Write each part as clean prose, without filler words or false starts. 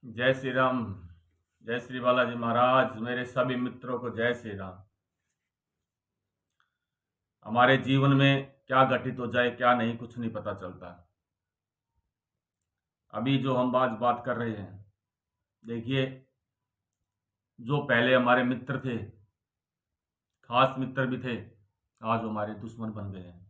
जय श्री राम। जय श्री बालाजी महाराज। मेरे सभी मित्रों को जय श्री राम। हमारे जीवन में क्या घटित हो जाए क्या नहीं, कुछ नहीं पता चलता। अभी जो हम आज बात कर रहे हैं, देखिए, जो पहले हमारे मित्र थे, खास मित्र भी थे, आज वो हमारे दुश्मन बन गए हैं।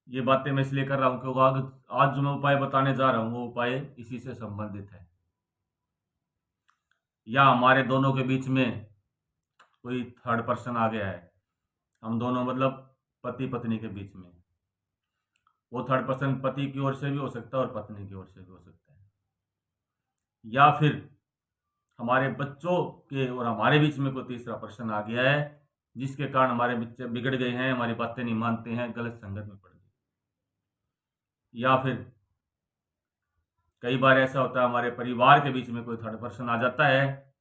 ये बातें मैं इसलिए कर रहा हूं क्योंकि आज जो मैं उपाय बताने जा रहा हूं वो उपाय इसी से संबंधित है। या हमारे दोनों के बीच में कोई थर्ड पर्सन आ गया है, हम दोनों मतलब पति पत्नी के बीच में। वो थर्ड पर्सन पति की ओर से भी हो सकता है और पत्नी की ओर से भी हो सकता है। या फिर हमारे बच्चों के और हमारे बीच में कोई तीसरा पर्सन आ गया है, जिसके कारण हमारे बच्चे बिगड़ गए हैं, हमारी बातें नहीं मानते हैं, गलत संगत में पड़ गए। या फिर कई बार ऐसा होता है हमारे परिवार के बीच में कोई थर्ड पर्सन आ जाता है,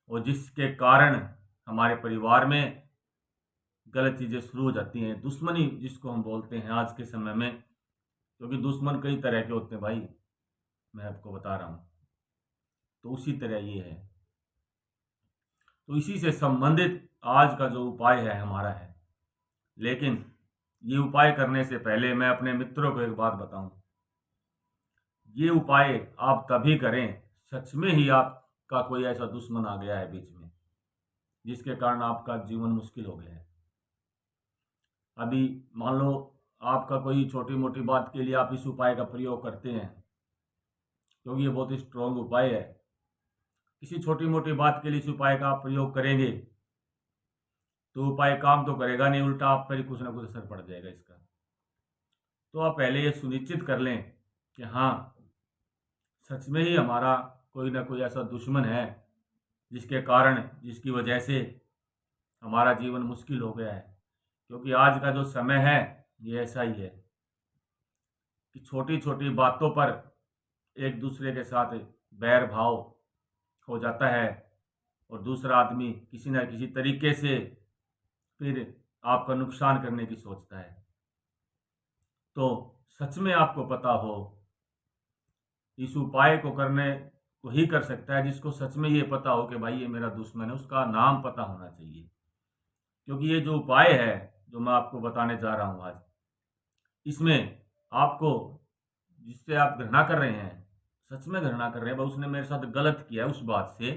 और जिसके कारण हमारे परिवार में गलत चीज़ें शुरू हो जाती हैं। दुश्मनी जिसको हम बोलते हैं आज के समय में, क्योंकि दुश्मन कई तरह के होते हैं भाई, मैं आपको बता रहा हूँ। तो उसी तरह ये है। तो इसी से संबंधित आज का जो उपाय है हमारा है। लेकिन ये उपाय करने से पहले मैं अपने मित्रों को एक बात बताऊं। ये उपाय आप तभी करें सच में ही आपका कोई ऐसा दुश्मन आ गया है बीच में, जिसके कारण आपका जीवन मुश्किल हो गया है। अभी मान लो आपका कोई छोटी मोटी बात के लिए आप इस उपाय का प्रयोग करते हैं, क्योंकि ये बहुत ही स्ट्रॉन्ग उपाय है। किसी छोटी मोटी बात के लिए इस उपाय का आप प्रयोग करेंगे तो उपाय काम तो करेगा नहीं, उल्टा आप पर ही कुछ ना कुछ असर पड़ जाएगा इसका। तो आप पहले ये सुनिश्चित कर लें कि हाँ, सच में ही हमारा कोई ना कोई ऐसा दुश्मन है जिसके कारण, जिसकी वजह से हमारा जीवन मुश्किल हो गया है। क्योंकि आज का जो समय है ये ऐसा ही है कि छोटी छोटी बातों पर एक दूसरे के साथ बैर भाव हो जाता है, और दूसरा आदमी किसी न किसी तरीके से फिर आपका नुकसान करने की सोचता है। तो सच में आपको पता हो, इस उपाय को करने को ही कर सकता है जिसको सच में ये पता हो कि भाई ये मेरा दुश्मन है, उसका नाम पता होना चाहिए। क्योंकि ये जो उपाय है जो मैं आपको बताने जा रहा हूँ आज, इसमें आपको, जिससे आप घृणा कर रहे हैं, सच में घृणा कर रहे हैं भाई उसने मेरे साथ गलत किया है उस बात से,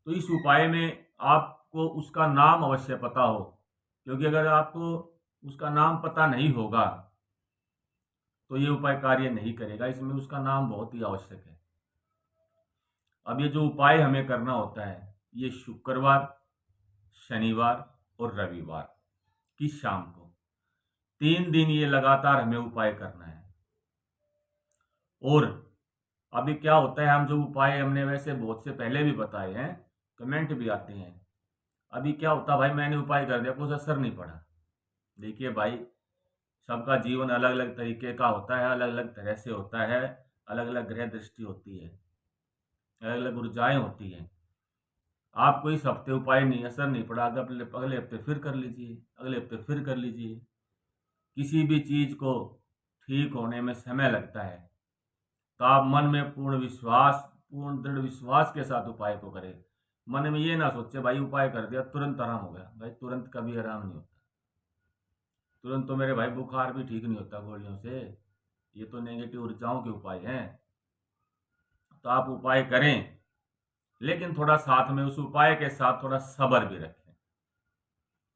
तो इस उपाय में आपको उसका नाम अवश्य पता हो। क्योंकि अगर आपको उसका नाम पता नहीं होगा तो ये उपाय कार्य नहीं करेगा। इसमें उसका नाम बहुत ही आवश्यक है। अब ये जो उपाय हमें करना होता है, ये शुक्रवार, शनिवार और रविवार की शाम को 3 दिन ये लगातार हमें उपाय करना है। और अभी क्या होता है, हम जो उपाय हमने वैसे बहुत से पहले भी बताए हैं, कमेंट भी आते हैं। अभी क्या होता है भाई, मैंने उपाय कर दिया कुछ असर नहीं पड़ा। देखिए भाई, सबका जीवन अलग अलग तरीके का होता है, अलग अलग तरह से होता है, अलग अलग ग्रह दृष्टि होती है, अलग अलग ऊर्जाएं होती हैं। आपको इस हफ्ते उपाय नहीं, असर नहीं पड़ा, अगले हफ्ते फिर कर लीजिए, अगले हफ्ते फिर कर लीजिए। किसी भी चीज को ठीक होने में समय लगता है, तो आप मन में पूर्ण दृढ़ विश्वास के साथ उपाय को करें। मन में ये ना सोचे भाई उपाय कर दिया तुरंत आराम हो गया। भाई तुरंत कभी आराम नहीं होता। तुरंत तो मेरे भाई बुखार भी ठीक नहीं होता गोलियों से। ये तो नेगेटिव ऊर्जाओं के उपाय हैं। तो आप उपाय करें, लेकिन थोड़ा साथ में उस उपाय के साथ थोड़ा सब्र भी रखें।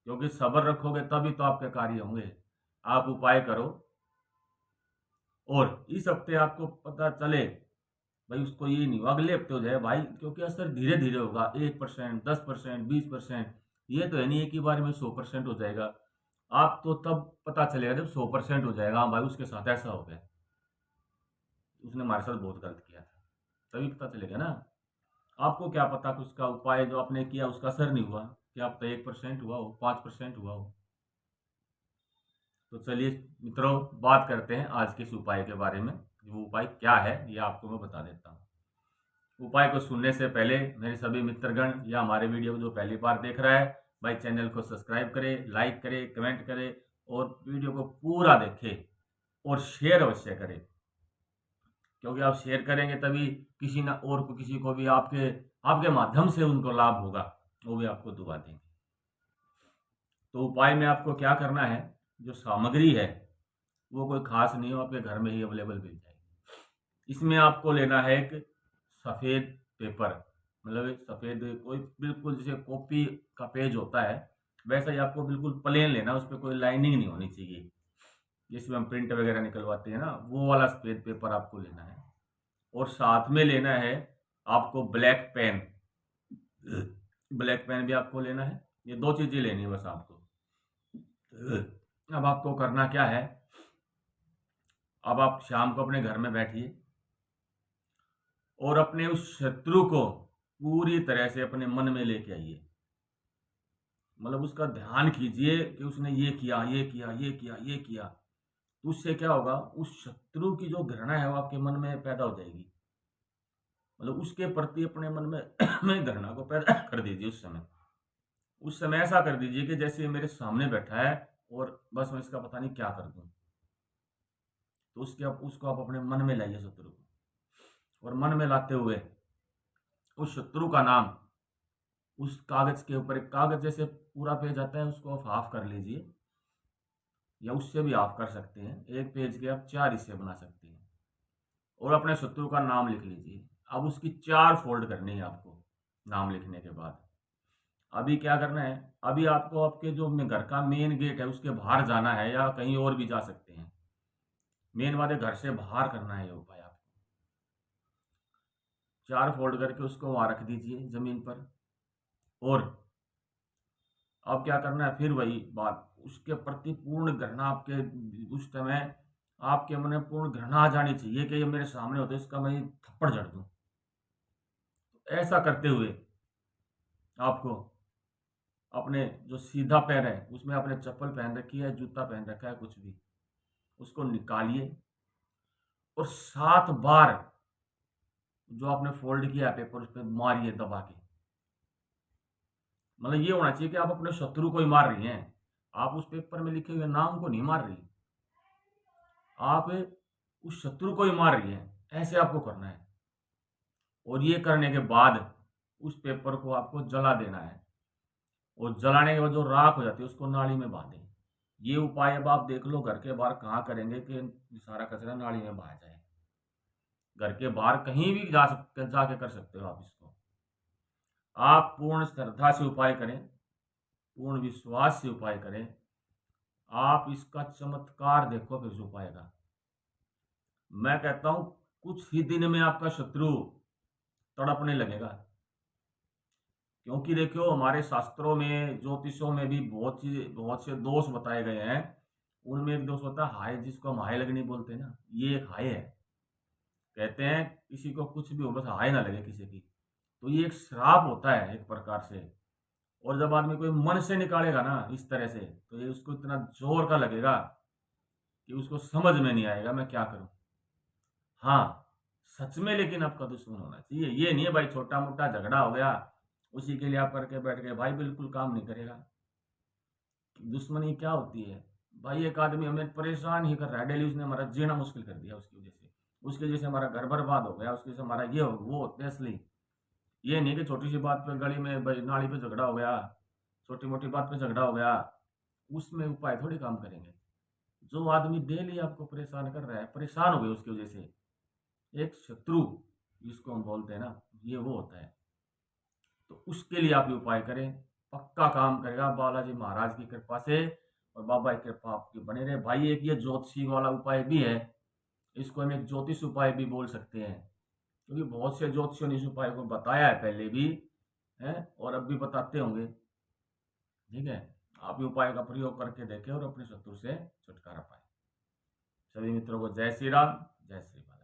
क्योंकि सब्र रखोगे तभी तो आपके कार्य होंगे। आप उपाय करो और इस हफ्ते आपको पता चले भाई उसको ये नहीं हो, अगले हफ्ते हो जाए भाई, क्योंकि असर धीरे धीरे होगा। 1%, 10%, 20%, ये तो है नहीं एक ही बार में 100% हो जाएगा। आप तो तब पता चलेगा जब 100% हो जाएगा, हाँ भाई उसके साथ ऐसा हो गया, उसने हमारे साथ बहुत गलत किया था, तभी पता चलेगा ना। आपको क्या पता कि उसका उपाय जो आपने किया उसका असर नहीं हुआ, क्या पता 1% हुआ हो, 5% हुआ हो। तो चलिए मित्रों, बात करते हैं आज के इस उपाय के बारे में। वो उपाय क्या है ये आपको मैं बता देता हूँ। उपाय को सुनने से पहले मेरे सभी मित्रगण या हमारे वीडियो को जो पहली बार देख रहा है भाई, चैनल को सब्सक्राइब करें, लाइक करें, कमेंट करें और वीडियो को पूरा देखें और शेयर अवश्य करें। क्योंकि आप शेयर करेंगे तभी किसी ना और को किसी को भी आपके आपके माध्यम से उनको लाभ होगा, वो भी आपको दुआ देंगे। तो उपाय में आपको क्या करना है, जो सामग्री है वो कोई खास नहीं हो, आपके घर में ही अवेलेबल मिल जाएगी। इसमें आपको लेना है एक सफ़ेद पेपर, मतलब एक सफ़ेद कोई बिल्कुल जैसे कॉपी का पेज होता है वैसा ही आपको बिल्कुल प्लेन लेना, उस पर कोई लाइनिंग नहीं होनी चाहिए, जिसमें हम प्रिंट वगैरह निकलवाते हैं ना, वो वाला सफ़ेद पेपर आपको लेना है। और साथ में लेना है आपको ब्लैक पेन, ब्लैक पेन भी आपको लेना है। ये 2 चीज़ें लेनी है बस आपको। अब आपको करना क्या है, अब आप शाम को अपने घर में बैठिए और अपने उस शत्रु को पूरी तरह से अपने मन में लेके आइए, मतलब उसका ध्यान कीजिए कि उसने ये किया, ये किया, ये किया, ये किया। तो उससे क्या होगा, उस शत्रु की जो घृणा है वो आपके मन में पैदा हो जाएगी, मतलब उसके प्रति अपने मन में में घृणा को पैदा कर दीजिए। उस समय ऐसा कर दीजिए कि जैसे ये मेरे सामने बैठा है और बस मैं इसका पता नहीं क्या कर दूं। तो उसको आप अपने मन में लाइए शत्रु को, और मन में लाते हुए उस शत्रु का नाम उस कागज के ऊपर, एक कागज जैसे पूरा पेज आता है उसको आप हाफ कर लीजिए, या उससे भी हाफ कर सकते हैं। एक पेज के आप 4 हिस्से बना सकते हैं और अपने शत्रु का नाम लिख लीजिए। अब उसकी 4 फोल्ड करनी है आपको नाम लिखने के बाद। अभी क्या करना है, अभी आपको आपके जो घर का मेन गेट है उसके बाहर जाना है, या कहीं और भी जा सकते हैं। मेन वाले घर से बाहर करना है ये उपाय आपको। 4 फोल्ड करके उसको वहां रख दीजिए जमीन पर। और अब क्या करना है, फिर वही बात, उसके प्रति पूर्ण घृणा आपके उस समय आपके मन में पूर्ण घृणा आ जानी चाहिए कि ये मेरे सामने होते इसका मैं थप्पड़ जड़ दूं। ऐसा करते हुए आपको अपने जो सीधा पैर है उसमें आपने चप्पल पहन रखी है, जूता पहन रखा है, कुछ भी, उसको निकालिए और 7 बार जो आपने फोल्ड किया है पेपर उस पर मारिए दबा के। मतलब ये होना चाहिए कि आप अपने शत्रु को ही मार रही हैं, आप उस पेपर में लिखे हुए नाम को नहीं मार रही, आप उस शत्रु को ही मार रही हैं। ऐसे आपको करना है। और ये करने के बाद उस पेपर को आपको जला देना है, और जलाने के बाद जो राख हो जाती है उसको नाली में बहा दें। ये उपाय अब आप देख लो घर के बाहर कहाँ करेंगे कि सारा कचरा नाली में बहा जाए। घर के बाहर कहीं भी जाके कर सकते हो आप इसको। आप पूर्ण श्रद्धा से उपाय करें, पूर्ण विश्वास से उपाय करें, आप इसका चमत्कार देखो फिर इस उपाय का। मैं कहता हूं कुछ ही दिन में आपका शत्रु तड़पने लगेगा। क्योंकि देखियो हमारे शास्त्रों में ज्योतिषों में भी बहुत से दोष बताए गए हैं। उनमें एक दोष होता है हाय, जिसको हम हाय लगनी बोलते हैं ना, ये एक हाय है। कहते हैं किसी को कुछ भी हो बस हाय ना लगे किसी की, तो ये एक श्राप होता है एक प्रकार से। और जब आदमी कोई मन से निकालेगा ना इस तरह से, तो ये उसको इतना जोर का लगेगा कि उसको समझ में नहीं आएगा मैं क्या करूं। हाँ, सच में लेकिन आपका दुश्मन होना चाहिए। ये नहीं है भाई छोटा मोटा झगड़ा हो गया उसी के लिए आप करके बैठ गए, भाई बिल्कुल काम नहीं करेगा। दुश्मनी क्या होती है भाई, एक आदमी हमें परेशान ही कर रहा है डेली, उसने हमारा जीना मुश्किल कर दिया, उसकी वजह से हमारा घर बर्बाद हो गया, उसकी वजह से हमारा ये हो वो, इसलिए ये नहीं कि छोटी सी बात पे गली में भाई नाली पे झगड़ा हो गया, छोटी मोटी बात पे झगड़ा हो गया, उसमें उपाय थोड़ी काम करेंगे। जो आदमी डेली आपको परेशान कर रहा है, परेशान हो गए उसकी वजह से, एक शत्रु जिसको हम बोलते हैं ना, ये वो होता है। तो उसके लिए आप ये उपाय करें, पक्का काम करेगा बालाजी महाराज की कृपा से, और बाबा की कृपा आपकी बने रहे। भाई एक ये ज्योतिषी वाला उपाय भी है, इसको हम एक ज्योतिष उपाय भी बोल सकते हैं, क्योंकि बहुत से ज्योतिषियों ने इस उपाय को बताया है पहले भी है और अब भी बताते होंगे। ठीक है, आप ये उपाय का प्रयोग करके देखें और अपने शत्रु से छुटकारा पाए। सभी मित्रों को जय श्री राम, जय श्री बालाजी।